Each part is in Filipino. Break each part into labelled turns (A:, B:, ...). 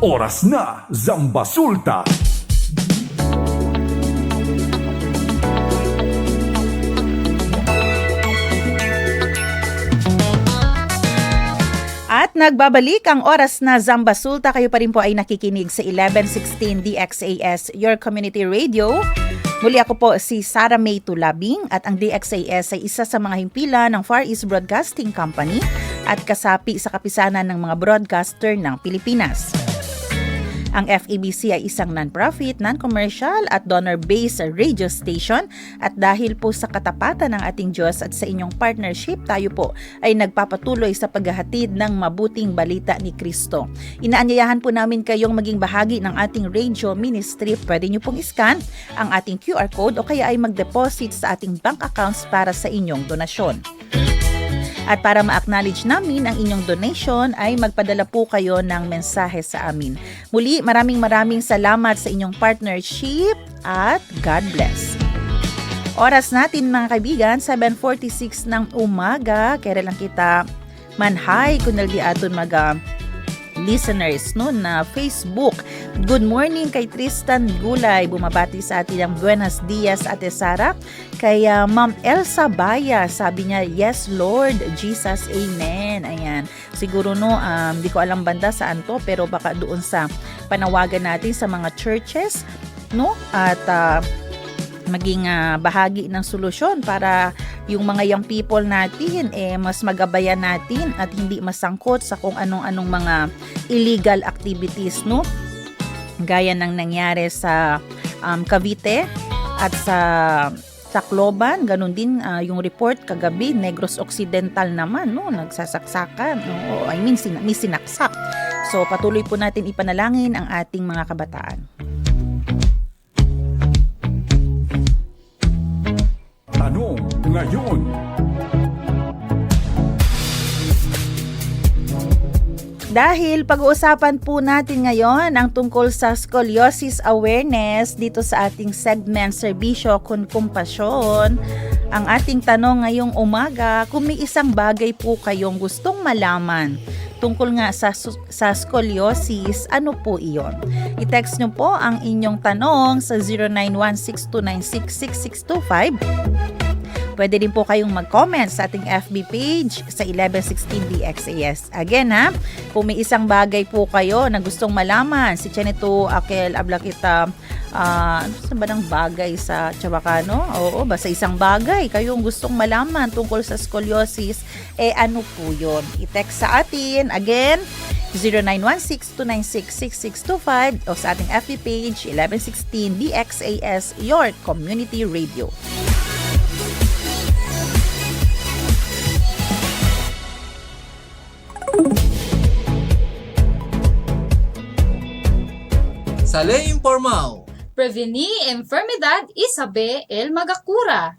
A: Oras na, Zambasulta!
B: At nagbabalik ang oras na Zambasulta. Kayo pa rin po ay nakikinig sa 1116 DXAS, your community radio. Muli ako po si Sara May Tulabing at ang DXAS ay isa sa mga himpilan ng Far East Broadcasting Company at kasapi sa kapisanan ng mga broadcaster ng Pilipinas. Ang FEBC ay isang non-profit, non-commercial at donor-based radio station at dahil po sa katapatan ng ating Diyos at sa inyong partnership, tayo po ay nagpapatuloy sa paghahatid ng mabuting balita ni Kristo. Inaanyayahan po namin kayong maging bahagi ng ating radio ministry. Pwede nyo pong iscan ang ating QR code o kaya ay mag-deposit sa ating bank accounts para sa inyong donasyon. At para ma-acknowledge namin ang inyong donation ay magpadala po kayo ng mensahe sa amin. Muli, maraming salamat sa inyong partnership at God bless. Oras natin mga kaibigan, 7:46 ng umaga. Kaya lang kita manhay kung naldi aton listeners no na Facebook. Good morning kay Tristan Gulay, bumabati sa atin ng buenos dias Ate Sara. Kay Ma'am Elsa Baya, sabi niya, yes Lord Jesus, amen. Ayan, siguro no, di ko alam banda saan to, pero baka doon sa panawagan natin sa mga churches no, at maging bahagi ng solusyon para yung mga young people natin mas magabayan natin at hindi masangkot sa kung anong mga illegal activities no, gaya ng nangyari sa Cavite at sa Tacloban. Ganun din yung report kagabi, Negros Occidental naman no, nagsasaksakan no, may sinaksak. So patuloy po natin ipanalangin ang ating mga kabataan.
A: Tanong ngayon.
B: Dahil pag-uusapan po natin ngayon ang tungkol sa scoliosis awareness dito sa ating segment Serbisyo con Compassion. Ang ating tanong ngayong umaga, kung may isang bagay po kayong gustong malaman tungkol nga sa scoliosis, ano po iyon? I-text nyo po ang inyong tanong sa 0916296625. Pwede din po kayong mag-comment sa ating FB page sa 1116 DXAS. Again kung may isang bagay po kayo na gustong malaman, si Chenito Akel Ablakita, ano sa ba ng bagay sa Chabacano? Oo, basta isang bagay kayong gustong malaman tungkol sa scoliosis, ano po yun? I-text sa atin, again, 0916-296-6625 o sa ating FB page, 1116 DXAS, your community radio.
C: Sa Ley Informao,
D: Prevenir enfermedad y saber el magacura.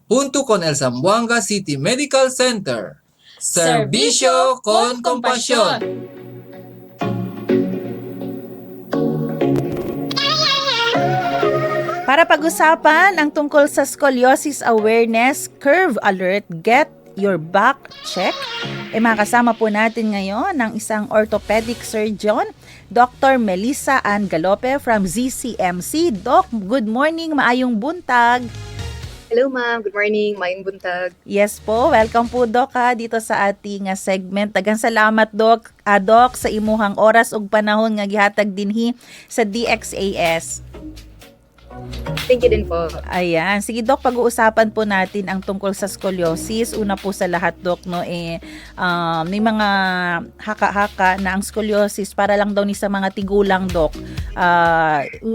C: junto con el Zamboanga City Medical Center. Serbisyo con Compasyon.
B: Para pag-usapan ang tungkol sa scoliosis awareness, curve alert, get your back check, makasama po natin ngayon ang isang orthopedic surgeon, Dr. Melissa Ann Galope from ZCMC. Doc, good morning, maayong buntag.
E: Hello ma'am, good morning, maayong buntag.
B: Yes po, welcome po Doc dito sa ating segment. Daghang salamat Doc, Doc sa imuhang oras ug panahon nga gihatag dinhi sa DXAS.
E: Thank you din po.
B: Ayan. Sige Doc, pag-uusapan po natin ang tungkol sa scoliosis. Una po sa lahat Doc, no, may mga haka-haka na ang scoliosis para lang daw ni sa mga tigulang Doc.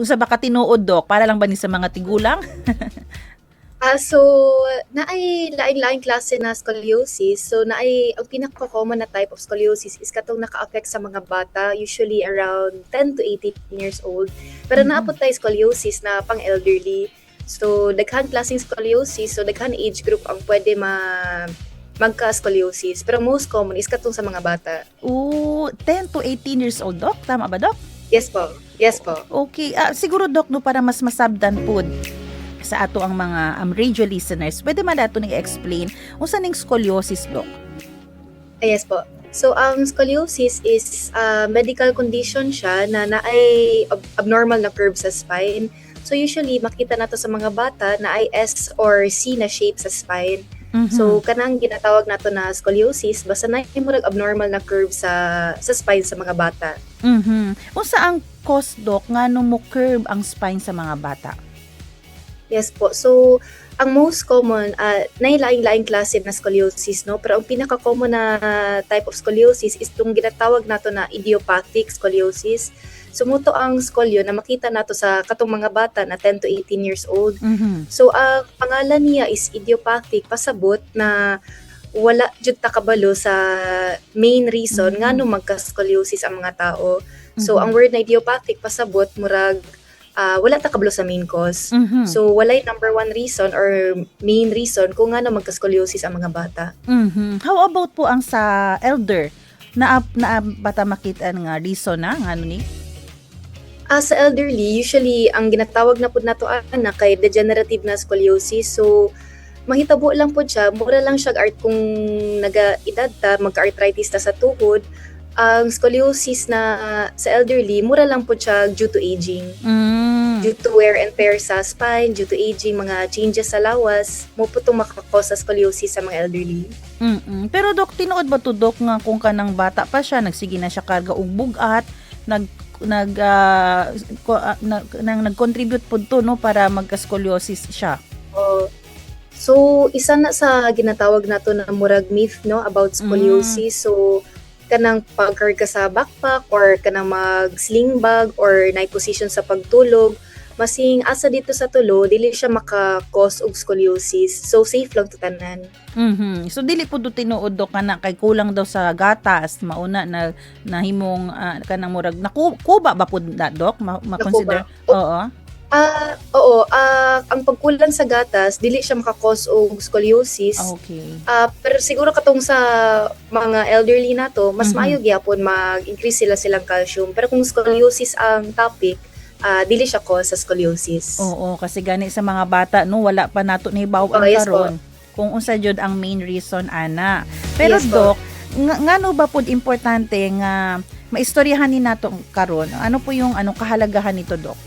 B: Sa baka tinuod Doc, para lang ba ni sa mga tigulang?
E: So, naay laing-laing klase na scoliosis. So, naay ang pinaka-common na type of scoliosis is katong naka-affect sa mga bata, usually around 10 to 18 years old. Pero naapot tayo scoliosis na pang-elderly. So, daghang klaseng scoliosis, so daghang age group ang pwede magka-scoliosis. Pero most common is katong sa mga bata.
B: 10 to 18 years old Doc, tama ba Doc?
E: Yes po. Yes po.
B: Okay, siguro Doc, no, para mas masabdan po sa ato ang mga radio listeners, pwede man dato ni explain unsa ning scoliosis Doc?
E: Yes po. So, ang scoliosis is medical condition siya na naay abnormal na curve sa spine. So, usually, makita nato sa mga bata na ay S or C na shape sa spine.
B: Mhm.
E: So, kanang ginatawag nato na scoliosis, basta na murag abnormal na curve sa spine sa mga bata.
B: Unsa ang cause, Doc, ngano mo curve ang spine sa mga bata?
E: Yes po. So, ang most common, nailaing-laing klase na scoliosis, no? Pero ang pinaka-common na type of scoliosis is itong ginatawag nato na idiopathic scoliosis. Sumuto ang scolio na makita nato sa katong mga bata na 10 to 18 years old. So, ang pangalan niya is idiopathic, pasabot na wala jud ta kabalo sa main reason ngano magka-scoliosis ang mga tao. So, ang word na idiopathic, pasabot, murag wala ta kabalo sa main cause. So, walay number one reason or main reason kung nga na magka-scoliosis ang mga bata.
B: How about po ang sa elder? Na bata makita nga reason na ngano ni?
E: Sa elderly, usually, ang ginatawag na po nato na kay degenerative na scoliosis. So, mahitabo lang po siya. Mura lang siya art kung naga-edad ta, magka-arthritis ta sa tuhod. Ang scoliosis na sa elderly, mura lang po siya due to aging. Due to wear and tear sa spine, due to aging, mga changes sa lawas, mo po itong makakos sa scoliosis sa mga elderly.
B: Pero Dok, tinuod ba to, Dok, nga kung kanang bata pa siya, nagsige na siya karga og bugat, nag-contribute po to, no, para magka-scoliosis siya?
E: So, isa na sa ginatawag nato na murag myth, no, about scoliosis. So, kanang pag-carry ka sa backpack or kanang mag-sling bag or na-position sa pagtulog, masing asa dito sa tulo, dili siya maka-cause og scoliosis. So, safe lang to tanan.
B: So, dili po do tinuod, Dok, kana kay kulang daw sa gatas, mauna na nahimong kanang murag, nakuba ba po na, Dok? Ma-consider? Oo.
E: Ang pagkulang sa gatas, dili siya maka-cause og scoliosis.
B: Okay.
E: Pero siguro katong sa mga elderly nato, mas maayo gyapon mag-increase silang calcium. Pero kung scoliosis ang topic, dili siya cause sa scoliosis.
B: Oo, kasi gani sa mga bata, no, wala pa nato nahibaw ang
E: Yes,
B: karon kung unsa jud ang main reason ana. Pero
E: Yes, po.
B: Dok, ngano ba pud importante nga maistoryahan ni nato karon? Ano po yung kahalagahan nito, Dok?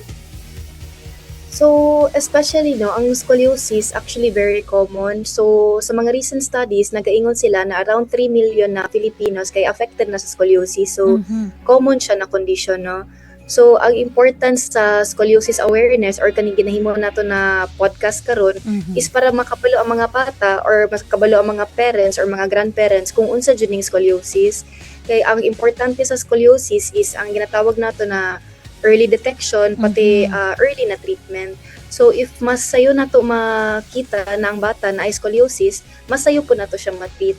E: So, especially, no, ang scoliosis actually very common. So, sa mga recent studies, nagaingon sila na around 3 million na Filipinos kay affected na sa scoliosis. So, common siya na condition, no? So, ang importance sa scoliosis awareness or kaning ginahimo nato na podcast karon is para makabalo ang mga bata or makabalo ang mga parents or mga grandparents kung unsa jud ning scoliosis. Kay ang importante sa scoliosis is ang ginatawag nato na early detection pati early na treatment. So, if mas sayo nato makita na ang bata na ay scoliosis, mas sayo po nato siya ma-treat.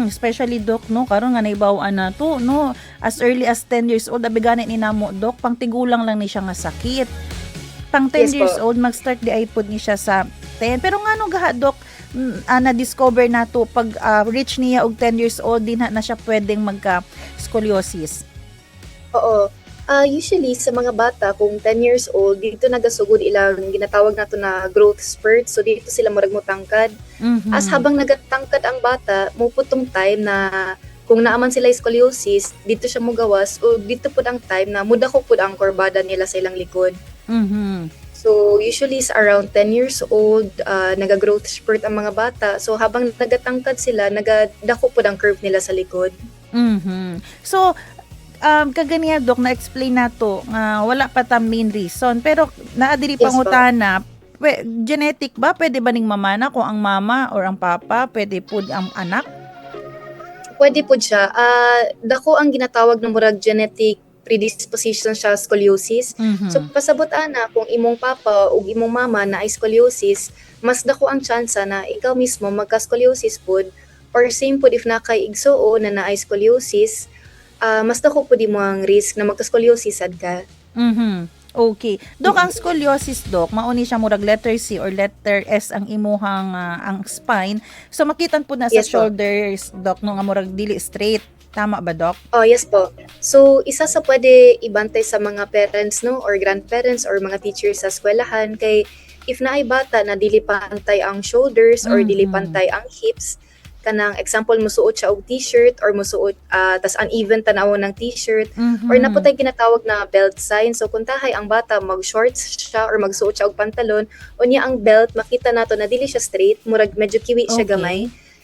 B: Especially, Dok, no, karon nga naibawaan na to, no, as early as 10 years old, abigani ni namo, Dok, pang tigulang lang ni siya nga sakit. Pang 10
E: Yes,
B: years
E: po.
B: old, mag-start di ay pud ni siya sa 10. Pero ngano gaha, Dok, na-discover na to pag reach niya og 10 years old, din na siya pwedeng magka-scoliosis?
E: Oo. Usually, sa mga bata, kung 10 years old, dito nagasugod ilang ginatawag nato na growth spurt. So, dito sila murag mo tangkad. As habang nagatangkad ang bata, muputong time na kung naaman sila scoliosis, dito siya mugawas o dito po ang time na mudako po ang kurbada nila sa ilang likod. So, usually sa around 10 years old, naga-growth spurt ang mga bata. So, habang nagatangkad sila, nagadako po ang curve nila sa likod.
B: So, kaganiya, Dok, na-explain na to, wala pa ta main reason, pero naadiri
E: Yes,
B: pangutana, genetic ba? Pwede ba ning mamana kung ang mama or ang papa, pwede po ang anak?
E: Pwede po siya. Dako ang ginatawag ng murag genetic predisposition siya scoliosis. So, pasabot ana kung imong papa o imong mama na ay scoliosis, mas dako ang tsansa na ikaw mismo magka-scoliosis pod or same pod if nakay igsuo na naay scoliosis, mas dako po di mo ang risk na magka-scoliosis sad ka.
B: Okay. Dok, ang scoliosis, Dok, mauni siya murag letter C or letter S ang imuhang ang spine. So, makitan po na sa
E: Yes, po.
B: shoulders, Dok, no, nga murag dili straight. Tama ba, Dok?
E: Oh, yes po. So, isa sa pwede ibantay sa mga parents, no, or grandparents or mga teachers sa eskwelahan kay if naay bata na dili pantay ang shoulders or dili pantay ang hips, kanang example musuot siya og t-shirt or musuot tas uneven tanawon ng t-shirt or naputay ginatawag na belt sign. So kung tahay ang bata mag-shorts siya or magsuot siya og pantalon, unya ang belt makita nato na dili siya straight, murag medyo kiwi siya
B: Okay.
E: gamay.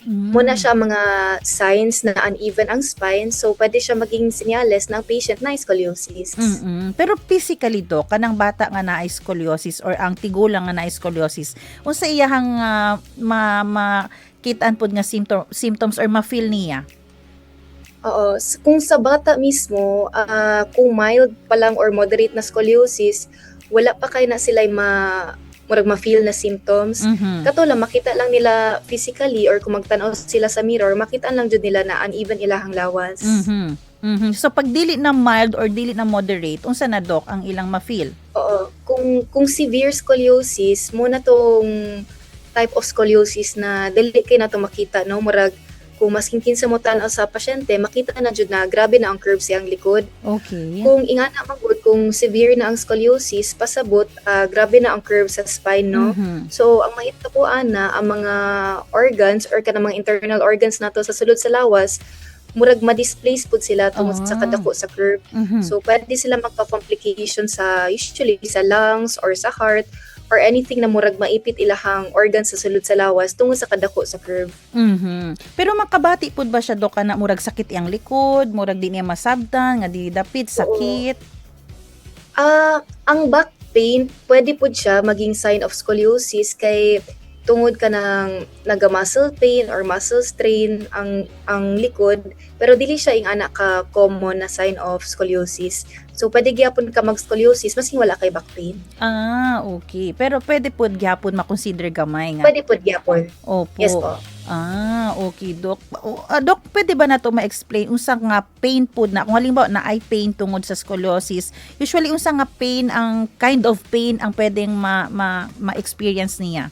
E: Muna siya mga signs na uneven ang spine, so pwede siya maging senyales ng patient na scoliosis.
B: Pero physically do kanang bata nga naay scoliosis or ang tigulang nga naay scoliosis, unsa iyahang makitaan pod nga symptoms or ma-feel niya?
E: Oo, kung sa bata mismo, kung mild pa lang or moderate na scoliosis, wala pa kay na sila murag ma-feel na symptoms. Kato lang, makita lang nila physically or kung magtanaw sila sa mirror, makita lang jud nila na uneven ilahang lawas.
B: So pag dili na mild or dili na moderate, unsa na dok ang ilang ma-feel?
E: Oo, kung severe scoliosis, muna tong type of scoliosis na dili kay nato makita, no? Murag kung masking kinsa mo tan-aw sa pasyente, makita na jud na grabe na ang curve siyang likod.
B: Okay.
E: Kung ingana magud, kung severe na ang scoliosis, pasabot, grabe na ang curve sa spine, no? So, ang mahitapuan na ang mga organs or kanang mga internal organs nato sa sulod sa lawas, murag ma-displace pud sila tungod sa kadako sa curve. So, pwede sila magpa-complication sa, usually sa lungs or sa heart or anything na murag maipit ilahang organ sa sulod sa lawas tungod sa kadako sa curve.
B: Pero makabati pud ba siya dok na murag sakit iyang likod, murag di niya masabtan, nga di dapit, sakit?
E: Ang back pain, pwede pud siya maging sign of scoliosis kay tungod ka ng naga-muscle pain or muscle strain ang likod, pero dili siya ing anak ka common na sign of scoliosis. So pwede gyapon ka mag-scoliosis masing wala kay back pain.
B: Okay. Pero pwede pud gyapon makonsider gamay nga.
E: Pwede pud gyapon.
B: Opo.
E: Yes po.
B: Okay, Dok. Dok, pwede ba na to ma-explain unsa nga pain pud na kung halimbawa na ay pain tungod sa scoliosis, usually unsa nga pain ang kind of pain ang pwedeng ma-experience niya?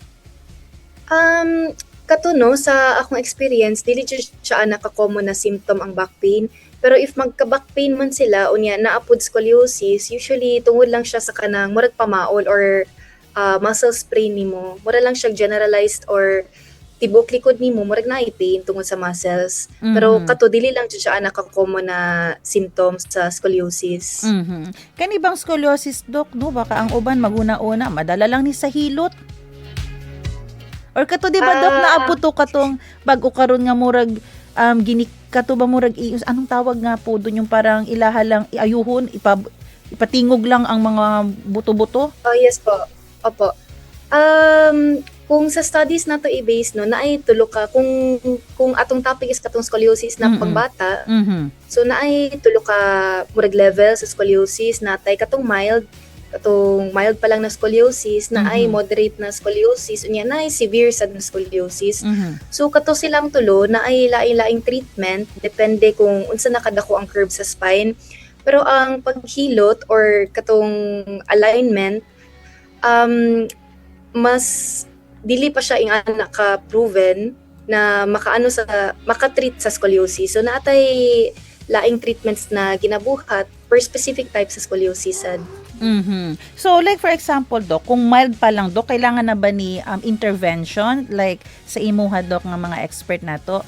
E: Katuno sa akong experience, dili siya naka-common na symptom ang back pain. Pero if magka-back pain man sila, unya naapod scoliosis, usually tungod lang siya sa kanang murag pamaol or muscle sprain nimo. Mura lang siya generalized or tibok likod nimo, murag naay pain tungod sa muscles. Pero kato dili lang siya naka-common na symptoms sa scoliosis.
B: Kani bang scoliosis, Dok, no? Baka ang uban maguna-una, madala lang ni sa hilot. Or kato di ba Dok naaputo katong bag-o karon nga murag kato ba murag anong tawag nga po doon yung parang ilaha lang iayuhon ipatingog lang ang mga buto-buto?
E: Oh, yes po. Opo. Kung sa studies na to i-base no, naay tulo ka kung atong topic is katong scoliosis na pangbata. So naay tulo ka murag level sa scoliosis, natay katong mild pa lang na scoliosis, na ay moderate na scoliosis, unya na ay severe sad na scoliosis. So kato silang tulo na ay lain-laing treatment depende kung unsa nakadako ang curve sa spine. Pero ang paghilot or katong alignment mas dili pa siya naka-proven na makatreat sa scoliosis. So naatay laing treatments na ginabuhat per specific type sa scoliosis sad.
B: So like for example, Dok, kung mild pa lang, Dok, kailangan na ba ni intervention like sa imuha, Dok, nga mga expert nato?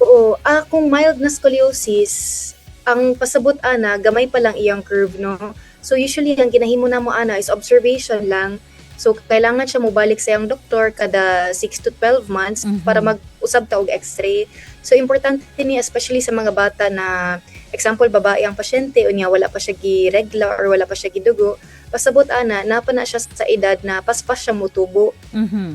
E: Oo, kung mild na scoliosis, ang pasabot ana gamay pa lang iyang curve, no. So usually ang ginahimo namo ana is observation lang. So kailangan siya mobalik sa iyang doktor kada 6 to 12 months para mag-usab ta og x-ray. So importante ni especially sa mga bata na example babae ang pasyente unya wala pa siya giregla or wala pa siya gidugo, pasabot ana napa na siya sa edad na paspas siya motubo.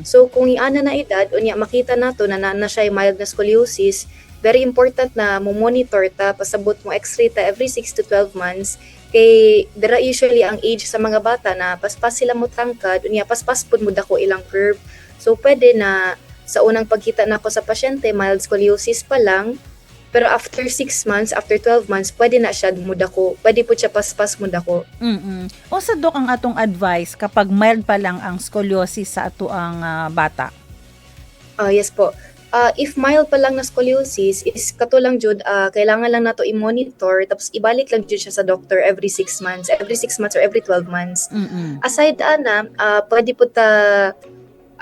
E: So kung iana na edad unya makita nato na siya mild na scoliosis, very important na mo monitor ta, pasabot mo x-ray ta every 6 to 12 months. Kay dira usually ang age sa mga bata na paspas sila mo tangkad unya paspas pud mo dako ilang curve. So pwede na sa unang pagkita nako sa pasyente mild scoliosis pa lang, pero after 6 months, after 12 months, pwede na siya mudako. Pwede po siya paspas mudako.
B: O sa Dok ang atong advice kapag mild pa lang ang scoliosis sa ato ang bata?
E: Yes po. If mild pa lang na scoliosis, is kato lang jud, kailangan lang nato i-monitor, tapos ibalik lang jud siya sa doctor every 6 months or every 12 months. Aside ana, pwede po ta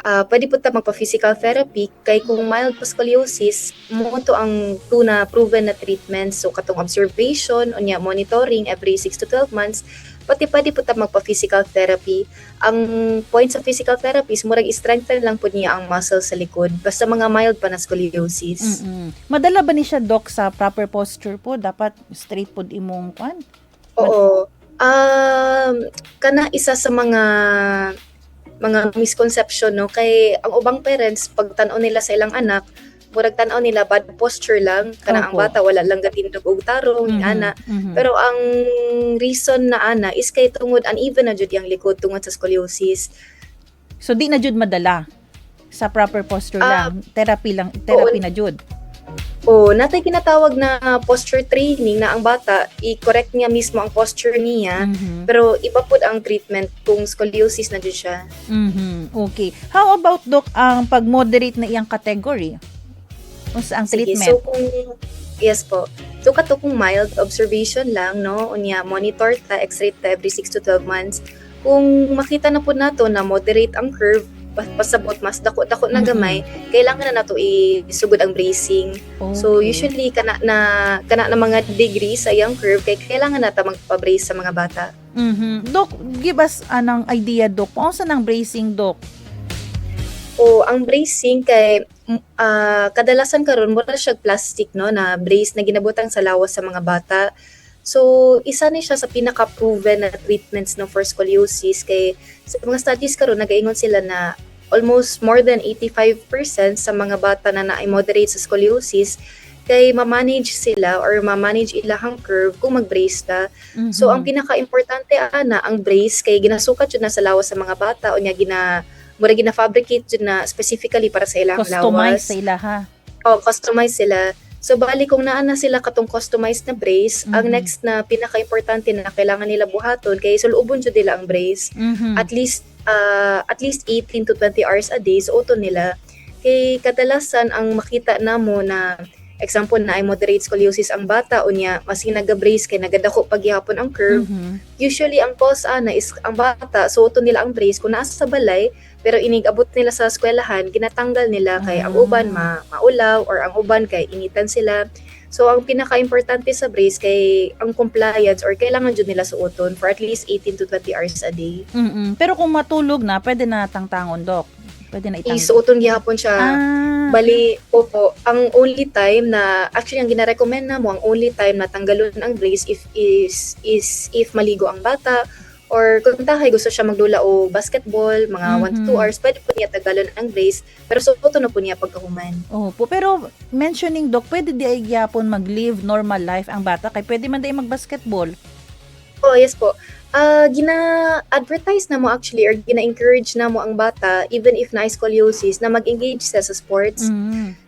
E: pwede po ta magpa-physical therapy kay kung mild pa scoliosis mo to ang tuna proven na treatment, so katong observation unya monitoring every 6 to 12 months, pati pwede po ta magpa-physical therapy. Ang point sa physical therapy is murag i-strengthen lang po niya ang muscle sa likod basta mga mild pa na scoliosis.
B: Madala ba ni siya, Doc, sa proper posture po? Dapat straight po imong kwan?
E: Oo. Kana isa sa mga misconception, no, kay ang ubang parents pag tan-aw nila sa ilang anak, murag tan-aw nila bad posture lang kana ang
B: Opo.
E: bata wala lang gatindog og tarong ana. Pero ang reason na ana is kay tungod uneven na jud yang likod tungod sa scoliosis.
B: So di na jud madala sa proper posture lang. Therapy na jud.
E: Natay kinatawag na posture training na ang bata i-correct niya mismo ang posture niya, pero iba pud ang treatment kung scoliosis na jud siya.
B: Okay. How about, Doc, ang pag-moderate na iyang category? Unsa ang
E: Sige,
B: treatment?
E: so yes po. So kato kung mild observation lang, no, unya monitor ta, x-ray ta every 6 to 12 months. Kung makita na po nato na moderate ang curve, pasabot mas dako na gamay, kailangan na nato isugod ang bracing. So
B: Okay.
E: usually kana na mga degree sa yung curve kay kailangan nata magpa-brace sa mga bata.
B: Doc, give us anong idea, Doc. Paano sa nang bracing, Doc?
E: Ang bracing kay kadalasan karon mura siya plastic, no, na brace na ginabutang sa lawas sa mga bata. So isa ni siya sa pinaka-proven na treatments no for scoliosis kay sa mga studies karon nagaingon sila na almost more than 85% sa mga bata na na-moderate sa scoliosis kay ma-manage sila or ma-manage ilahang curve kung mag-brace ta. So ang pinaka-importante ana ang brace kay ginasukat jud na sa lawas sa mga bata o nya mura gina-fabricate jud na specifically para sa ilang
B: Customize
E: lawas.
B: sa ila, ha?
E: Customize sila. So bali kung naa na sila katong customized na brace, ang next na pinaka-importante na kailangan nila buhaton kay sulubon jud nila ang brace. At least 18 to 20 hours a day suoton nila. Kay kadalasan ang makita namo na example na ay moderate scoliosis ang bata unya masing naga-brace kay nagadako paghihapon ang curve. Usually ang cause ana is ang bata suoton nila ang brace kung naa sa balay pero inig-abot nila sa eskwelahan ginatanggal nila kay ang uban maulaw or ang uban kay initan sila. So ang pinaka-importante sa brace kay ang compliance or kailangan jud nila suoton for at least 18 to 20 hours a day.
B: Pero kung matulog na, pwede na tangtangon, Doc. Pwede na itanggal.
E: Isuoton gihapon siya. Bali, opo, ang only time na, actually ang gina-recommend na mo, ang only time na tanggalon ang brace if maligo ang bata, or kung tahay gusto siya magdula o basketball, mga 1 to 2 hours, pwede po niya tanggalon ang brace, pero suoton na po niya pagkahuman.
B: Opo, pero mentioning, Doc, pwede di ay gyapon mag-live normal life ang bata kay pwede man di mag-basketball.
E: Oh, yes po. Gina-advertise na mo actually or gina-encourage na mo ang bata even if na scoliosis na mag-engage siya sa sports.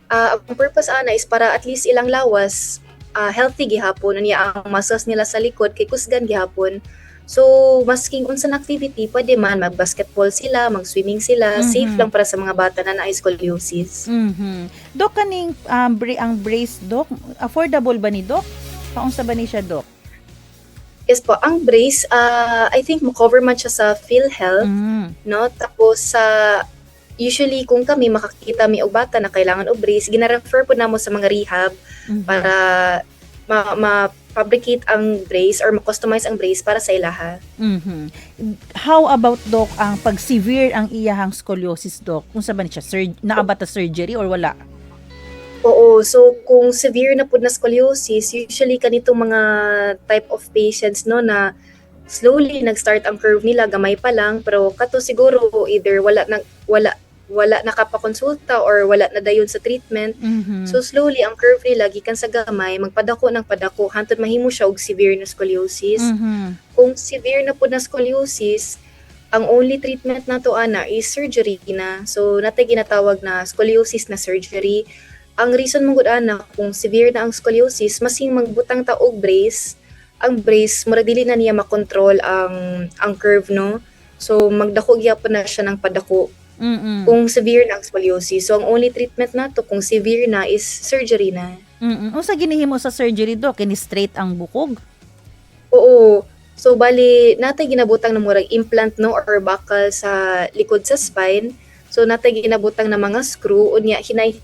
E: Ang purpose ana is para at least ilang lawas healthy gihapon unya ang muscles nila sa likod kay kusgan gihapon. So masking unsang activity pwede man mag-basketball sila, mag-swimming sila, safe lang para sa mga bata na na scoliosis.
B: Doc, kaning ang brace, Doc, affordable ba ni Doc? Paunsa ba ni siya, Doc?
E: Yes po, ang brace, I think mo-cover man siya sa PhilHealth, no? Tapos usually kung kami makakita mi og bata na kailangan og brace, gina-refer po namo sa mga rehab para ma-fabricate ang brace or ma-customize ang brace para sa ilaha.
B: How about, Doc, ang pag-severe ang iyahang scoliosis, Doc? Kung sa ba ni siya? Naabata surgery or wala?
E: Oo, so kung severe na po na scoliosis, usually kanitong mga type of patients no na slowly nag-start ang curve nila, gamay pa lang, pero kato siguro either wala nakapakonsulta or wala na dayon sa treatment. So slowly ang curve nila gikan sa gamay magpadako ng padako hantod mahimo siya og severe na scoliosis. Kung severe na po na scoliosis, ang only treatment nato ana is surgery na. So natay ginatawag na scoliosis na surgery. Ang reason mong gud ana kung severe na ang scoliosis, masing magbutang ta og brace. Ang brace mura dili na niya makontrol ang curve, no. So magdako gyapon na siya ng padako. Kung severe na ang scoliosis. So ang only treatment nato kung severe na is surgery na.
B: Unsa ginihimo sa surgery, Doc? Kini straight ang bukog?
E: Oo. So bali natay ginabutang na murag implant no or bakal sa likod sa spine. So natay ginabutang na mga screw unya hinay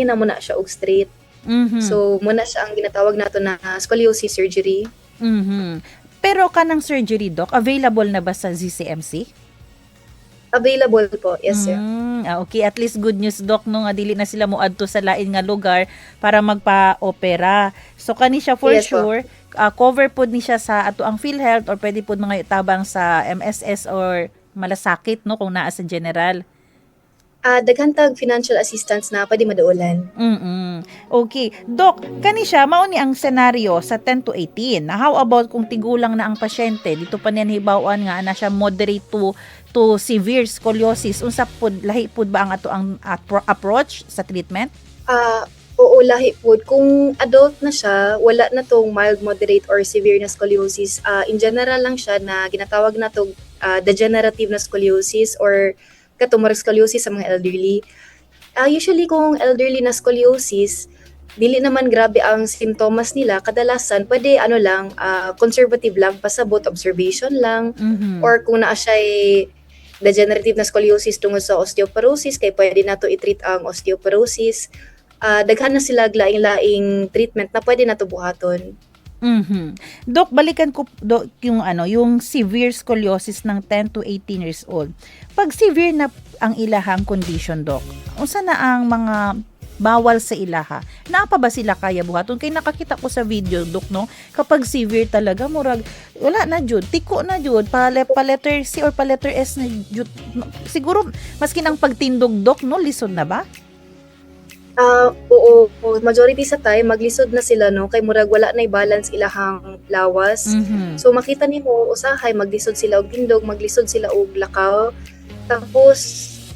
E: na muna siya og straight.
B: Mhm.
E: So muna siya ang ginatawag nato na scoliosis surgery.
B: Mhm. Pero kanang surgery, Doc, available na ba sa ZCMC?
E: Available po, yes sir.
B: Okay, at least good news, Doc, no, nga dili na sila moadto sa lain nga lugar para magpa-opera. So kani siya for
E: Yes, po.
B: sure, cover pod ni siya sa ato ang PhilHealth or pwede pod mga itabang sa MSS or malasakit, no, kung naa sa general.
E: Daghan tag financial assistance na pwede madaulan.
B: Okay. Doc, kani siya, mao ni ang senaryo sa 10 to 18. How about kung tigulang na ang pasyente? Dito pa niyan hibawan nga na siya moderate to severe scoliosis. Unsa pod, lahi pod ba ang ato ang approach sa treatment?
E: Oo, lahi po. Kung adult na siya, wala na tong mild, moderate, or severe na scoliosis. In general lang siya na ginatawag na tong degenerative na scoliosis or katumor scoliosis sa mga elderly. Usually kung elderly na scoliosis, dili naman grabe ang simptomas nila. Kadalasan, pwede conservative lang, pasabot, observation lang. Or kung naa siya degenerative na scoliosis tungod sa osteoporosis, kay pwede na to i-treat ang osteoporosis. Daghan na sila laing-laing treatment na pwede na to buhaton.
B: Doc, balikan ko yung severe scoliosis ng 10 to 18 years old. Pag severe na ang ilahang condition, Doc, unsa na ang mga bawal sa ilaha? Naa pa ba sila kaya buhaton? Kay nakakita ko sa video, Doc, no? Kapag severe talaga, murag wala na jud, tiko na jud, pa letter C or pa letter S na jud. Siguro maski nang pagtindog, Doc, no, lisod na ba?
E: Oo, majority sa time maglisod na sila no kay murag wala na balance ilahang lawas. So makita nimo usahay maglisod sila og tindog, maglisod sila og lakaw. Tapos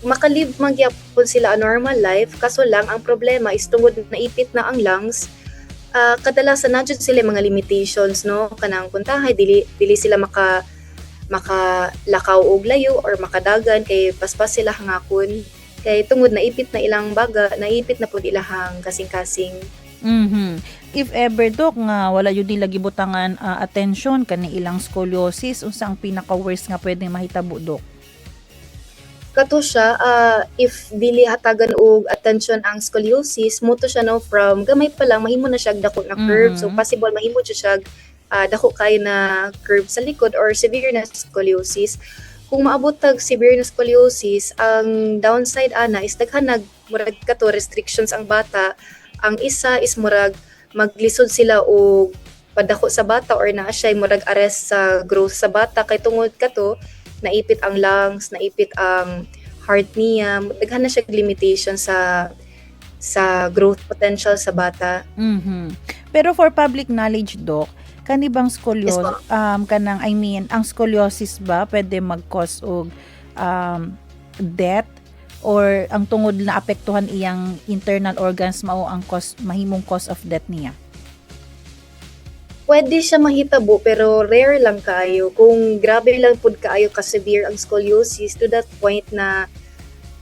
E: makalib magyapon sila a normal life kaso lang ang problema is tungod naipit na ang lungs. Kadalasan na jud sila mga limitations no kanang puntahay dili sila makalakaw og layo or makadagan kay paspas sila hangakon. Kay tungod naipit na ilang baga, naipit na pud ilahang kasing-kasing.
B: If ever, Doc, nga wala yun nila gibutangan attention kani ilang scoliosis, unsa ang pinaka-worst nga pwedeng mahitabo, Doc?
E: Kato siya, if dili hatagan og attention ang scoliosis, muto siya no from gamay pa lang mahimo na siya dako na curve. So possible mahimo siya dako kay na curve sa likod or severe na scoliosis. Kung maabot tag severe na scoliosis, ang downside is daghan murag kato restrictions ang bata. Ang isa is murag maglisod sila o padako sa bata or naa siya murag arrest sa growth sa bata kay tungod kato naipit ang lungs, naipit ang heart niya, daghan na siya limitation sa growth potential sa bata.
B: Pero for public knowledge, Doc, kani bang
E: Yes, po.
B: ang scoliosis ba pwede mag-cause og death or ang tungod na apektuhan iyang internal organs mao ang mahimong cause of death niya?
E: Pwede siya mahitabo pero rare lang kaayo. Kung grabe lang pud kaayo ka severe ang scoliosis to that point na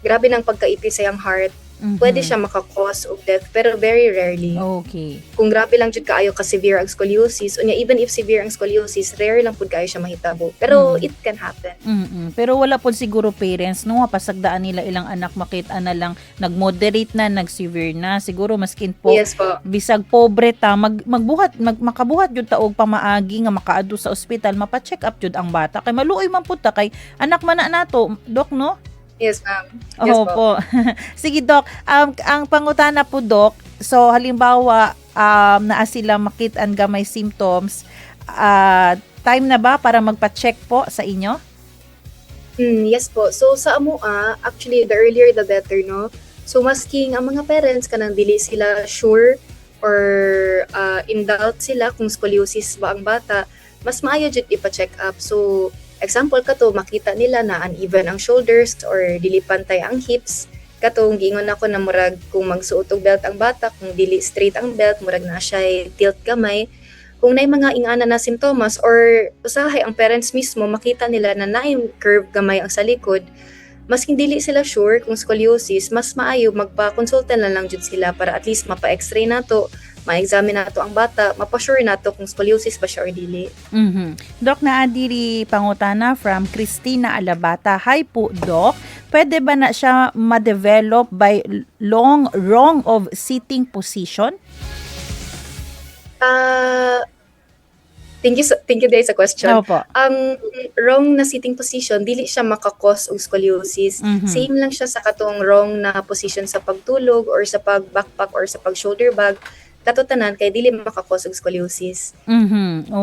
E: grabe nang pagkaipis sa iyang heart, pwede siya maka-cause of death pero very rarely.
B: Okay.
E: Kung grabe lang jud kaayo ka severe ang scoliosis, unya even if severe ang scoliosis, rare lang pud kaayo siya mahitabo. Pero it can happen.
B: Pero wala po siguro parents no pasagdaan nila ilang anak makita na lang nag-moderate na, nag-severe na, siguro maskin po
E: Yes po.
B: bisag pobre ta makabuhat jud ta og pamaagi nga makaadto sa ospital, mapa-check up jud ang bata kay maluoy man pud ta kay anak man na nato, Doc, no?
E: Yes, ma'am. Yes
B: Oo po. Sige, Doc. Ang pangutana po, Doc, so halimbawa, naa sila makit-an gamay symptoms, time na ba para magpa-check po sa inyo?
E: Yes po. So sa amoa, actually the earlier the better, no? So masking ang mga parents kanang dili sila sure or in doubt sila kung scoliosis ba ang bata, mas maayo jud ipa-check up. So example kato makita nila na uneven ang shoulders or dili pantay ang hips. Katong giingon ako na murag kung magsuot og belt ang bata, kung dili straight ang belt, murag na siya tilt gamay. Kung nay mga ingana na simptomas or usahay ang parents mismo makita nila na naay curve gamay ang sa likod, masking dili sila sure kung scoliosis, mas maayo magpa-consulta na lang jud sila para at least mapa-x-ray nato, ma-examine nato ang bata, mapa-sure nato kung scoliosis ba siya or dili.
B: Doc, naa diri pangutana from Christina Alabata. Hi po, Doc. pwede ba na siya ma-develop by wrong of sitting position?
E: Thank you dahil sa question.
B: Opo.
E: Ang wrong na sitting position, dili siya makakos og scoliosis.
B: Mhm.
E: Same lang siya sa katong wrong na position sa pagtulog or sa pag-backpack or sa pag-shoulder bag. Katutanan kay dili makakos og scoliosis.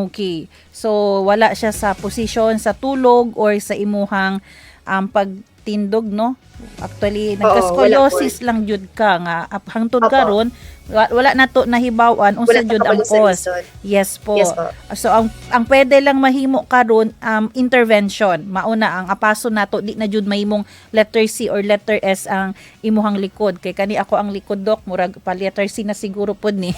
B: Okay. So wala siya sa posisyon sa tulog or sa imuhang pagtindog, no? Actually, nagka-scoliosis lang jud ka nga hangtod
E: Opo.
B: karon wala na to nahibawan unsa
E: Wala
B: jud ang
E: kabalo sa
B: cause.
E: reason.
B: Yes po.
E: Yes po.
B: So ang pwede lang mahimo karon intervention. Mauna ang apaso nato di na jud mahimong letter C or letter S ang imuhang likod. Kay kani ako ang likod, Doc, murag pa letter C na siguro pod ni.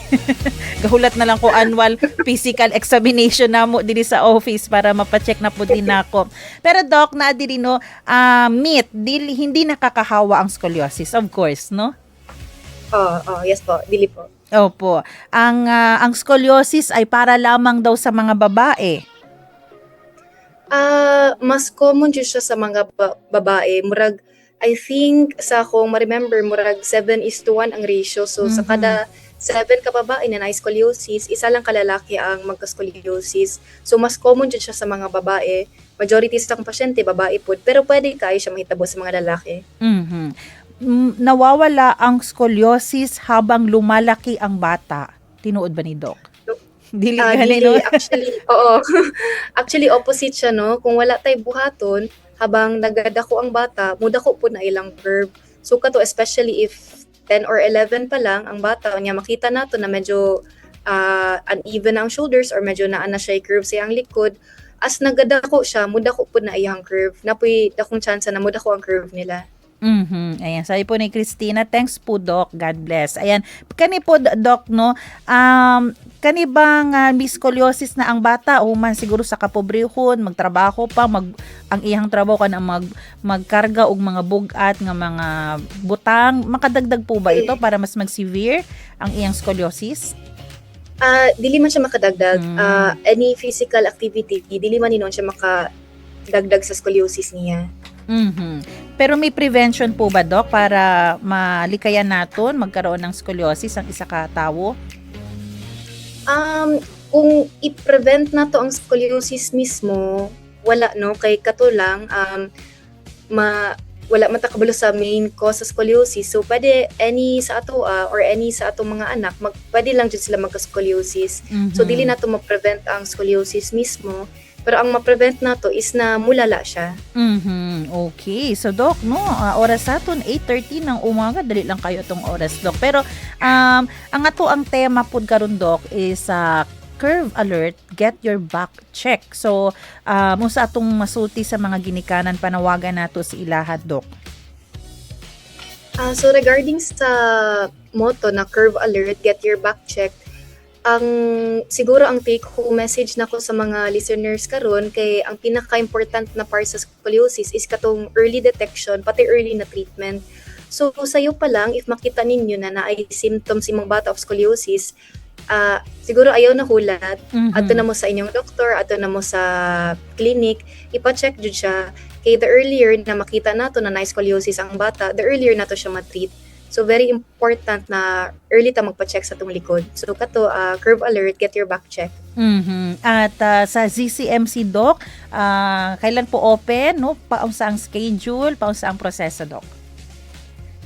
B: Gahulat na lang ko annual physical examination namo diri sa office para mapacheck na pod din nako. Pero Doc, na diri no myth hindi nakakahawa ang scoliosis, of course, no?
E: Yes po, dili po.
B: Opo. Ang scoliosis ay para lamang daw sa mga babae.
E: Mas common jud siya sa mga babae. Murag, I think, sa akong ma-remember, murag 7:1 ang ratio. So, sa kada 7 ka babae na scoliosis, isa lang ka lalaki ang magka-scoliosis. So, mas common jud siya sa mga babae. Majority sa akong pasyente, babae po. Pero pwede kayo siya mahitabo sa mga lalaki.
B: Nawawala ang scoliosis habang lumalaki ang bata. Tinuod ba ni Doc? Dili gani, no?
E: Actually, oo. Actually, opposite siya, no? Kung wala tay buhaton, habang nagadako ang bata, mudako po na ilang curve. So, kato, especially if 10 or 11 pa lang ang bata, niya makita nato na medyo uneven ang shoulders or medyo naana siya curve sa iyang likod. As nagadako siya, mudako po na iyang curve. Napoy dakong chance na mudako ang curve nila.
B: Ayan, sabi po ni Christina, thanks po Doc, God bless. Ayan, kani po Doc, no, kani bang may scoliosis na ang bata o man siguro sa kapobrehon, magtrabaho pa, ang iyang trabaho ka na magkarga og mga bugat nga mga butang, makadagdag po ba ito para mas mag-severe ang iyang scoliosis?
E: Dili man siya makadagdag. Any physical activity, dili man ninon siya makadagdag sa scoliosis niya.
B: Pero may prevention po ba, Doc, para malikayan naton magkaroon ng scoliosis ang isa ka tawo?
E: Kung i-prevent nato ang scoliosis mismo, wala, no? Kay kato lang, wala matakabalo sa main cause sa scoliosis. So, pwede any sa ato or any sa atong mga anak, pwede lang dyan sila magka-scoliosis. So, dili nato ma-prevent ang scoliosis mismo. Pero ang ma-prevent nato is na mulala siya.
B: Okay. So, Doc, no, oras aton 8:30 ng umaga, dali lang kayo itong oras, Doc. Pero, ang ato ang tema po karon, Doc, is curve alert, get your back check. So, mo sa atong masulti sa mga ginikanan, panawagan nato si Ilahat, Doc.
E: So, regarding sa motto na curve alert, get your back check, siguro ang take home message nako sa mga listeners karon kay ang pinaka-important na part sa scoliosis is katong early detection pati early na treatment. So sayo pa lang if makita ninyo na naay symptoms imong bata of scoliosis, siguro ayaw na hulat, ato na mo sa inyong doktor, ato na mo sa clinic, ipa-check jud siya kay the earlier na makita nato na naay scoliosis ang bata, the earlier nato siya ma-treat. So, very important na early ta magpa-check sa itong likod. So, kato, curve alert, get your back check.
B: At sa ZCMC, Doc, kailan po open? No? Paunsa ang schedule? Paunsa ang proseso, Doc?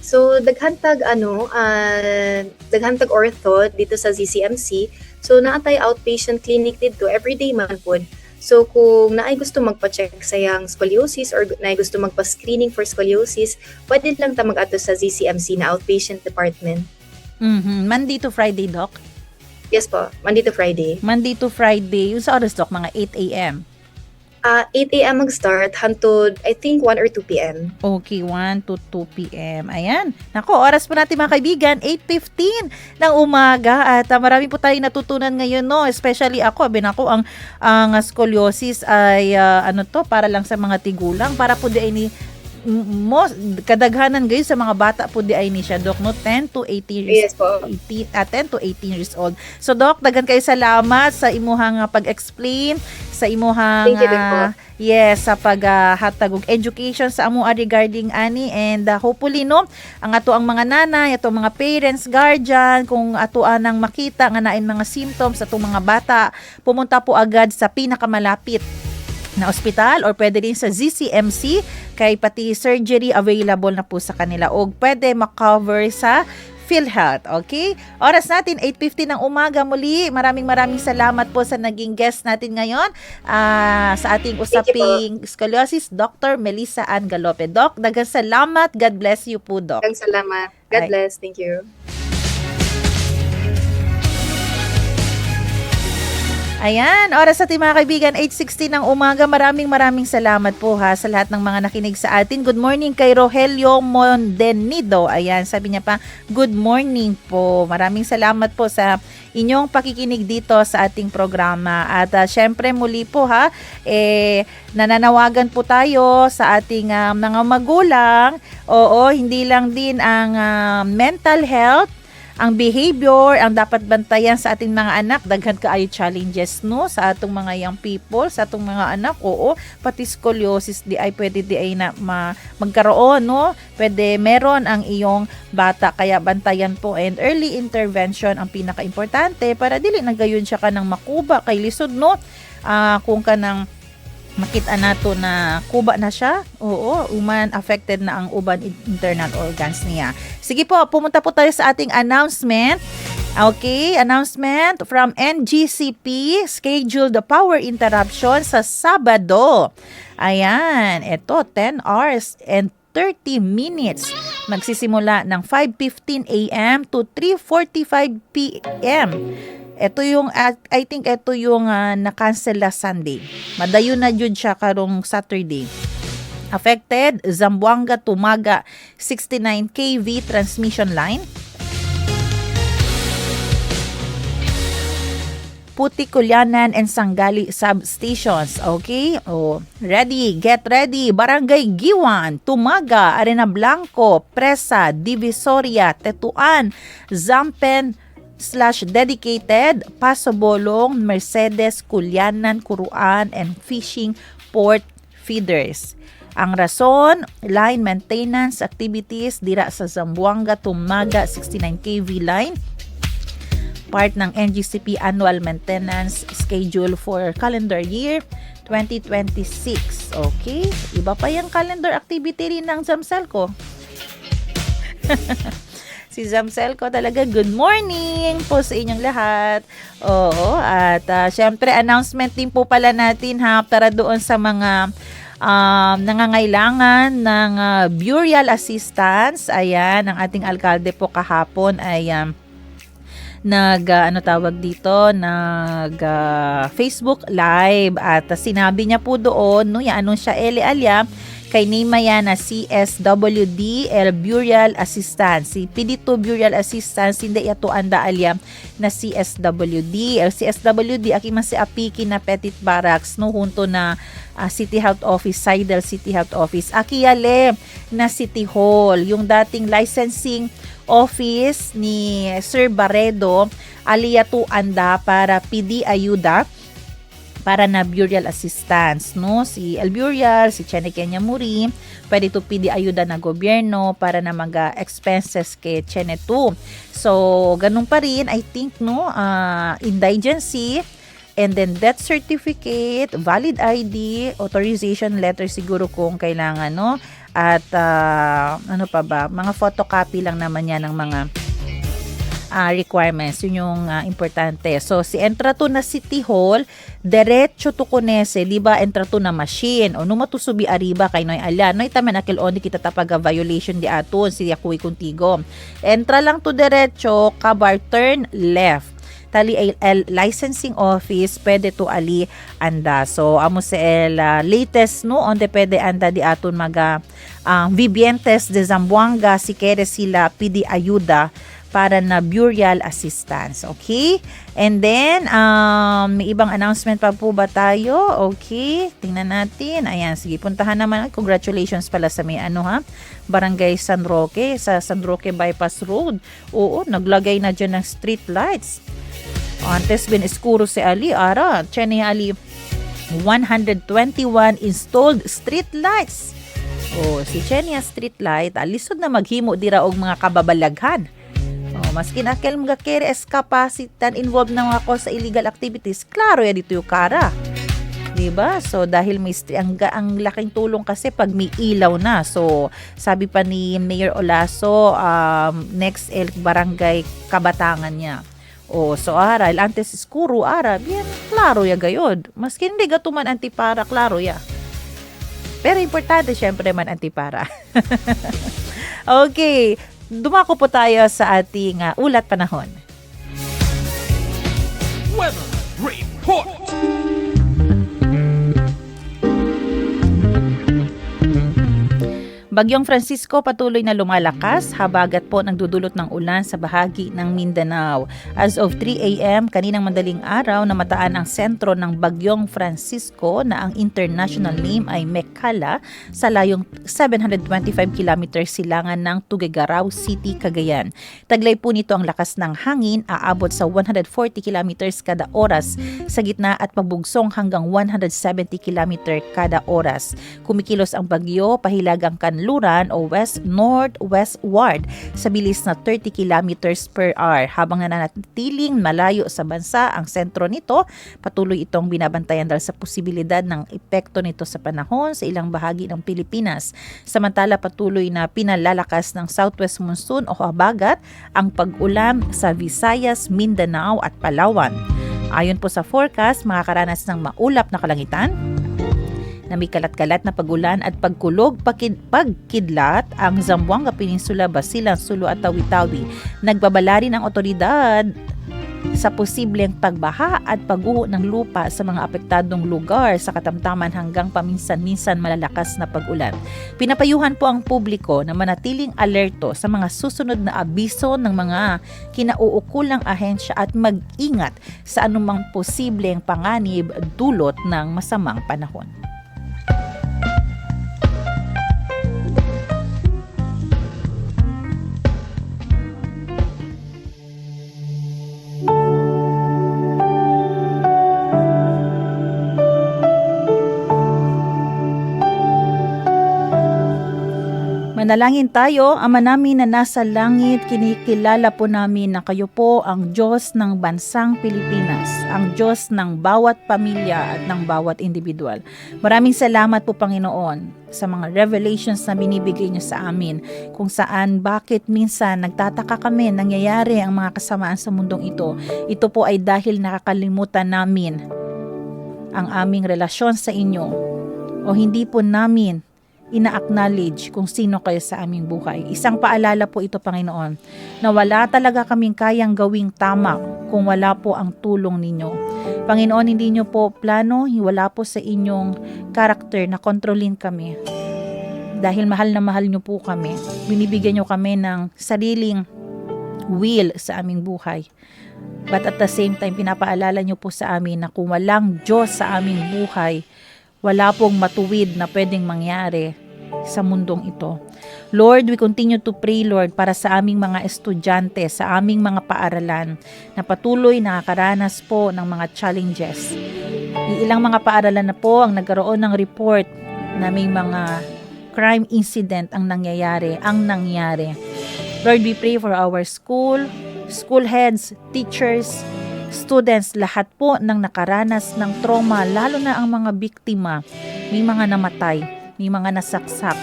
E: So, daghantag ortho dito sa ZCMC. So, naatay outpatient clinic dito, everyday man po. So, kung naay gusto magpa-check sa yang scoliosis or naay gusto magpa-screening for scoliosis, pwede lang ta mag-ato sa ZCMC na outpatient department.
B: Monday to Friday, Doc?
E: Yes po, Monday to Friday.
B: Monday to Friday. Yung sa oras, Doc, mga 8 a.m.?
E: 8 a.m. mag-start, hantod, I think 1 or 2 p.m.
B: Okay, 1 to 2 p.m. Ayan. Nako, oras po natin mga kaibigan, 8:15 ng umaga. At marami po tayong natutunan ngayon, no? Especially ako, ang scoliosis ay para lang sa mga tigulang. Para po di most kadaghanan gayon sa mga bata po di ay ni siya, Doc, no? 10 to 18 years,
E: Yes po.
B: 10 to 18 years old. So, Doc, daghan kayo salamat sa imuhang pag-explain, sa imuhang
E: Thank you din po.
B: sa paghatag og education sa amo regarding ani, and hopefully no ang ato ang mga nanay, ato mga parents, guardian, kung ato anang makita nga nain mga symptoms atong mga bata, pumunta po agad sa pinakamalapit na ospital or pwede rin sa ZCMC, kay pati surgery available na po sa kanila o pwede makover sa PhilHealth. Okay? Oras natin 8:50 ng umaga muli. Maraming salamat po sa naging guest natin ngayon sa ating usaping scoliosis, Dr. Melissa Ann Galope. Doc, daghang salamat. God bless you po, Doc.
E: Maraming salamat. God
B: Ay.
E: bless. Thank you.
B: Ayan, oras natin mga kaibigan, 8:60 ng umaga. Maraming salamat po sa lahat ng mga nakinig sa atin. Good morning kay Rogelio Mondenido. Ayan, sabi niya pa, good morning po. Maraming salamat po sa inyong pakikinig dito sa ating programa. At syempre muli po nananawagan po tayo sa ating mga magulang. Oo, hindi lang din ang mental health, ang behavior, ang dapat bantayan sa ating mga anak. Daghan kaayo challenges no sa atong mga young people, sa atong mga anak. Oo, pati scoliosis di ay pwede di ay na magkaroon no. Pwede meron ang iyong bata, kaya bantayan po, and early intervention ang pinaka-importante para dili na gayon siya kanang makuba kay lisod no. Kung kanang makita nato na kuba na siya, oo, affected na ang uban internal organs niya. Sige po, pumunta po tayo sa ating announcement. Okay, announcement from NGCP, schedule the power interruption sa Sabado. Ayan, ito 10 hours and 30 minutes. Magsisimula ng 5:15 a.m. to 3:45 p.m. Ito yung, I think ito yung na-cancel last Sunday. Madayon na yun siya karong Saturday. Affected, Zamboanga, Tumaga, 69 kV transmission line. Puti-Kulyanan and Sangali substations. Okay? Ready, get ready. Barangay Giwan, Tumaga, Arena Blanco, Presa, Divisoria, Tetuan, Zampen/dedicated, Pasobolong, Mercedes, Kulyanan, Kuruan, and Fishing Port Feeders. Ang rason, line maintenance activities dira sa Zamboanga, Tumaga, 69 kV line. Part ng NGCP annual maintenance schedule for calendar year 2026. Okay? Iba pa yung calendar activity rin ng Zamselco. Si Zamselco talaga, good morning po sa inyong lahat. Oo, at syempre announcement din po pala natin para doon sa mga nangangailangan ng burial assistance. Ayan, ang ating alkalde po kahapon ay Facebook live, at sinabi niya po doon siya Alya kay Nima yan na CSWD Burial Assistance. Si PD2 Burial Assistance, hindi ito anda alya na CSWD. CSWD, aki man si apiki na Petit Barracks, hunto na City Health Office, Seidel City Health Office. Aki yale na City Hall, yung dating licensing office ni Sir Barredo, aliya to anda para PD ayuda para na burial assistance, no? Si El Burial, si Chene Kenya Muri, pwede to PD ayuda na gobyerno para na expenses kay Chene 2. So, ganun pa rin, I think, no? Indigency, and then death certificate, valid ID, authorization letter siguro kung kailangan, no? At ano pa ba? Mga photocopy lang naman yan ng mga requirements. Yun yung importante. So, si entrato na City Hall, diretso to kunese, di ba, entrato na machine. O nung matusubi ariba kay Noy Ala. Noy taman akil oni kita tapaga violation di aton, si Yakuy Kuntigo. Entra lang to diretso, kabar turn left. Tali el licensing office, pwede to ali anda. So, amo sa latest, no, onde pwede anda di aton vivientes de Zamboanga, si kere sila pidi ayuda para na burial assistance. Okay? And then, may ibang announcement pa po ba tayo? Okay, tingnan natin. Ayan, sige, puntahan naman. Congratulations pala sa may Barangay San Roque, sa San Roque Bypass Road. Oo, naglagay na dyan ng street lights. Antes bin iskuro si Ali, ara, Chenny Ali, 121 installed street lights. Si Chenia street light, alisod na maghimo dira og mga kababalaghan. Maskin akel mga kere kapasitan involved na mga ko sa illegal activities, klaro ya dito yung kara. Diba? So, dahil may ang laking tulong kasi pag may ilaw na. So, sabi pa ni Mayor Olaso, next barangay Kabatangan niya. So aral, antes iskuro, bien, klaro ya gayod. Maskin hindi gatuman antipara, klaro ya. Pero importante, syempre man antipara. Okay. Dumako po tayo sa ating ulat panahon.
A: Weather Report.
B: Bagyong Francisco patuloy na lumalakas, habagat po nagdudulot ng ulan sa bahagi ng Mindanao. As of 3 a.m. kaninang madaling araw, namataan ang sentro ng Bagyong Francisco na ang international name ay Mekala sa layong 725 km silangan ng Tuguegarao City, Cagayan. Taglay po nito ang lakas ng hangin, aabot sa 140 km kada oras sa gitna at pabugsong hanggang 170 km kada oras. Kumikilos ang bagyo pahilagang kanluran o west-northwestward sa bilis na 30 kilometers per hour. Habang nananatiling malayo sa bansa ang sentro nito, patuloy itong binabantayan dahil sa posibilidad ng epekto nito sa panahon sa ilang bahagi ng Pilipinas. Samantala, patuloy na pinalalakas ng southwest monsoon o habagat ang pag-ulan sa Visayas, Mindanao at Palawan. Ayon po sa forecast, makakaranas ng maulap na kalangitan na may kalat-kalat na pagulan at pagkulog pagkidlat ang Zamboanga Peninsula, Basilan, Sulu at Tawi-Tawi. Nagbabala rin ang otoridad sa posibleng pagbaha at pagguho ng lupa sa mga apektadong lugar sa katamtaman hanggang paminsan-minsan malalakas na pag-ulan. Pinapayuhan po ang publiko na manatiling alerto sa mga susunod na abiso ng mga kinauukulang ahensya at mag-ingat sa anumang posibleng panganib dulot ng masamang panahon. Manalangin tayo, Ama namin na nasa langit, kinikilala po namin na kayo po ang Diyos ng bansang Pilipinas, ang Diyos ng bawat pamilya at ng bawat individual. Maraming salamat po, Panginoon, sa mga revelations na binibigay niyo sa amin, kung saan bakit minsan nagtataka kami nangyayari ang mga kasamaan sa mundong ito. Ito po ay dahil nakakalimutan namin ang aming relasyon sa inyo o hindi po namin ina-acknowledge kung sino kayo sa aming buhay. Isang paalala po ito, Panginoon, na wala talaga kaming kayang gawing tama kung wala po ang tulong ninyo. Panginoon, hindi nyo po plano, wala po sa inyong karakter na kontrolin kami. Dahil mahal na mahal nyo po kami, binibigyan nyo kami ng sariling will sa aming buhay. But at the same time, pinapaalala nyo po sa amin na kung walang Diyos sa aming buhay, wala pong matuwid na pwedeng mangyari sa mundong ito. Lord, we continue to pray, Lord, para sa aming mga estudyante, sa aming mga paaralan na patuloy nakakaranas po ng mga challenges. Ilang mga paaralan na po ang nagkaroon ng report na may mga crime incident ang nangyari. Lord, we pray for our school heads, teachers, students, lahat po ng nakaranas ng trauma, lalo na ang mga biktima. May mga namatay, may mga nasaksak,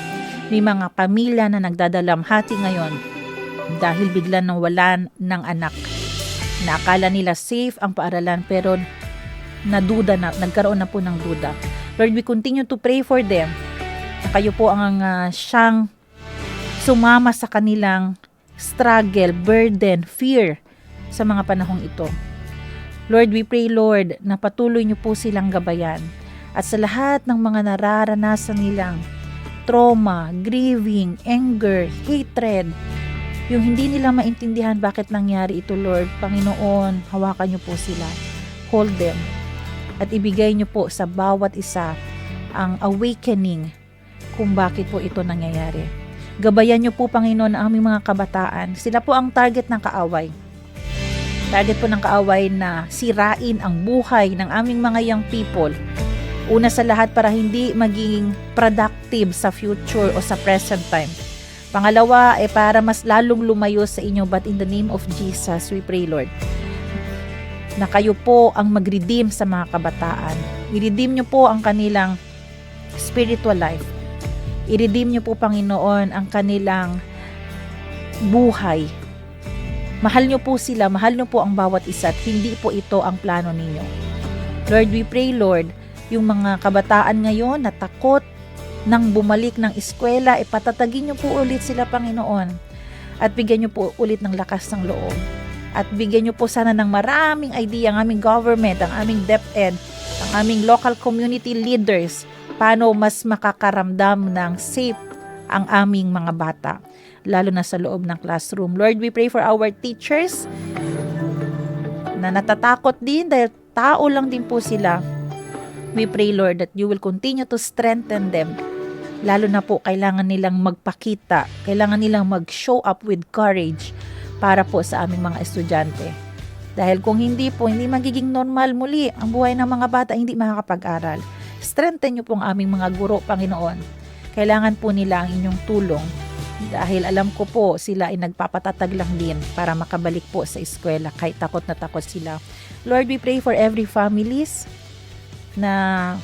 B: may mga pamilya na nagdadalamhati ngayon dahil bigla nawalan ng anak. Nakala nila safe ang paaralan pero nagkaroon na po ng duda. Lord, we continue to pray for them. Kayo po ang siyang sumama sa kanilang struggle, burden, fear sa mga panahong ito. Lord, we pray, Lord, na patuloy niyo po silang gabayan at sa lahat ng mga nararanasan nilang trauma, grieving, anger, hatred, Yung hindi nila maintindihan bakit nangyari ito, Lord, Panginoon, hawakan niyo po sila. Hold them. At ibigay niyo po sa bawat isa ang awakening kung bakit po ito nangyayari. Gabayan niyo po, Panginoon, ang aming mga kabataan. Sila po ang target ng kaaway. Target po ng kaaway na sirain ang buhay ng aming mga young people. Una sa lahat, para hindi maging productive sa future o sa present time. Pangalawa, para mas lalong lumayo sa inyo. But in the name of Jesus, we pray, Lord, na kayo po ang mag-redeem sa mga kabataan. I-redeem niyo po ang kanilang spiritual life. I-redeem niyo po, Panginoon, ang kanilang buhay. Mahal niyo po sila, mahal niyo po ang bawat isa at hindi po ito ang plano ninyo. Lord, we pray, Lord, yung mga kabataan ngayon na takot nang bumalik ng eskwela, patatagin niyo po ulit sila, Panginoon. At bigyan niyo po ulit ng lakas ng loob. At bigyan niyo po sana ng maraming idea ang aming government, ang aming DepEd, ang aming local community leaders, paano mas makakaramdam ng safe ang aming mga bata, lalo na sa loob ng classroom. Lord, we pray for our teachers na natatakot din dahil tao lang din po sila. We pray, Lord, that you will continue to strengthen them. Lalo na po, kailangan nilang magpakita, kailangan nilang mag-show up with courage para po sa aming mga estudyante. Dahil kung hindi po, hindi magiging normal muli ang buhay ng mga bata, hindi makakapag-aral. Strengthen niyo po ang aming mga guro, Panginoon. Kailangan po nila ang inyong tulong dahil alam ko po sila ay nagpapatatag lang din para makabalik po sa eskwela kahit takot na takot sila. Lord, we pray for every families na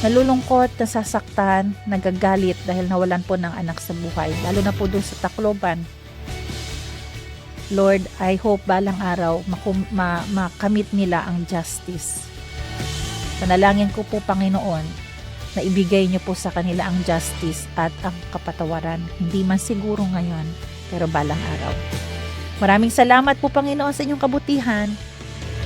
B: nalulungkot, nasasaktan, nagagalit dahil nawalan po ng anak sa buhay, lalo na po doon sa Tacloban. Lord, I hope balang araw makamit nila ang justice. Panalangin ko po, Panginoon, na ibigay niyo po sa kanila ang justice at ang kapatawaran. Hindi man siguro ngayon, pero balang araw. Maraming salamat po, Panginoon, sa inyong kabutihan.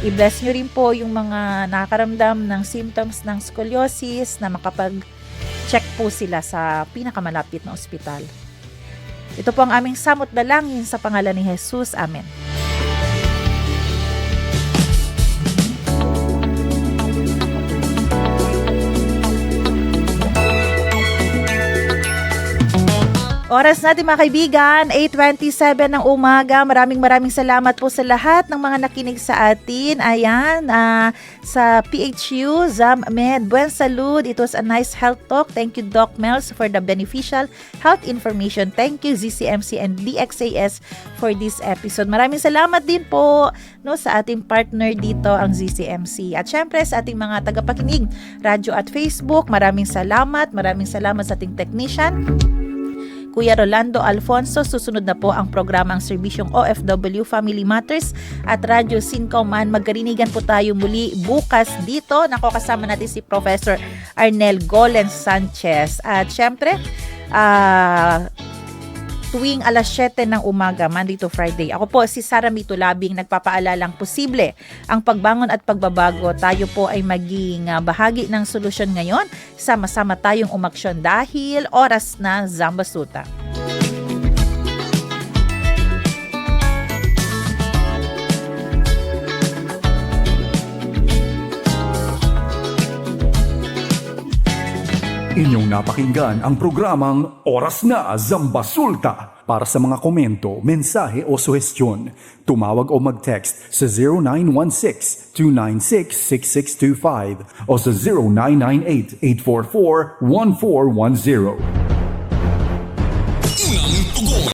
B: I-bless niyo rin po yung mga nakakaramdam ng symptoms ng scoliosis na makapag-check po sila sa pinakamalapit na ospital. Ito po ang aming samot dalangin sa pangalan ni Jesus. Amen. Oras natin, mga kaibigan, 8:27 ng umaga. Maraming salamat po sa lahat ng mga nakinig sa atin. Ayan, sa PHU, ZamMed, Buen Salud. It was a nice health talk. Thank you, Doc Mels, for the beneficial health information. Thank you, ZCMC and DXAS for this episode. Maraming salamat din po sa ating partner dito, ang ZCMC. At syempre, sa ating mga tagapakinig, radyo at Facebook, maraming salamat. Maraming salamat sa ating technician, Kuya Rolando Alfonso. Susunod na po ang programang Serbisyong OFW Family Matters at Radyo Sincoman. Magkarinigan po tayo muli bukas dito. Kasama natin si Professor Arnel Golen Sanchez. At syempre, tuwing alas 7 ng umaga, Monday to Friday, ako po si Sara May Tulabing, nagpapaalalang posible ang pagbangon at pagbabago. Tayo po ay maging bahagi ng solusyon ngayon. Sama-sama tayong umaksyon dahil oras na Zambasuta.
F: Inyong napakinggan ang programang Oras na Zambasulta. Para sa mga komento, mensahe o suhestyon, tumawag o mag-text sa 0916-296-6625 o sa 0998-844-1410.